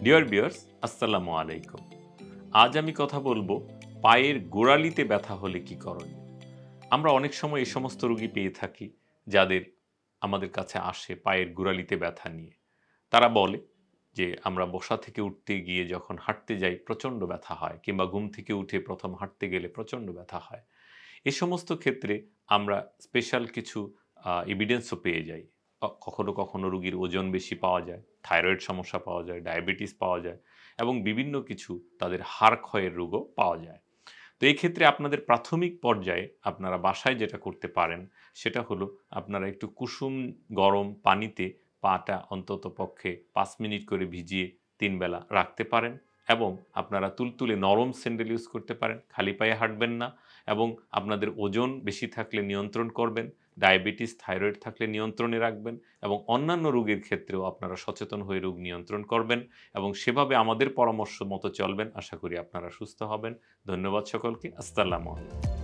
Dear viewers, আসসালামু আলাইকুম। আজ আমি কথা বলবো পায়ের গোড়ালিতে ব্যথা হলে কি করণীয়। আমরা অনেক সময় এই সমস্ত রোগী পেয়ে থাকি যাদের আমাদের কাছে আসে পায়ের গোড়ালিতে ব্যথা নিয়ে। তারা বলে যে আমরা বসা থেকে উঠতে গিয়ে যখন হাঁটতে যাই প্রচণ্ড ব্যথা হয়, কিংবা ঘুম থেকে উঠে প্রথম হাঁটতে গেলে প্রচণ্ড ব্যথা হয়। এ সমস্ত ক্ষেত্রে আমরা স্পেশাল কিছু এভিডেন্সও পেয়ে যাই। কখনো, কখনো রোগীর ওজন বেশি পাওয়া যায়, থাইরয়েড সমস্যা পাওয়া যায়, ডায়াবেটিস পাওয়া যায় এবং বিভিন্ন কিছু তাদের হাড় ক্ষয়ের রোগও পাওয়া যায়। তো এই ক্ষেত্রে আপনাদের প্রাথমিক পর্যায়ে আপনারা বাসায় যেটা করতে পারেন, সেটা হলো আপনারা একটু কুসুম গরম পানিতে পাটা অন্ততপক্ষে ৫ মিনিট করে ভিজিয়ে ৩ বেলা রাখতে পারেন এবং আপনারা তুলতুলে নরম স্যান্ডেল ইউজ করতে পারেন। খালি পায়ে হাঁটবেন না এবং আপনাদের ওজন বেশি থাকলে নিয়ন্ত্রণ করবেন। ডায়াবেটিস, থাইরয়েড থাকলে নিয়ন্ত্রণে রাখবেন এবং অন্যান্য রোগের ক্ষেত্রেও আপনারা সচেতন হয়ে রোগ নিয়ন্ত্রণ করবেন এবং সেভাবে আমাদের পরামর্শ মতো চলবেন। আশা করি আপনারা সুস্থ হবেন। ধন্যবাদ সকলকে। আসসালামু আলাইকুম।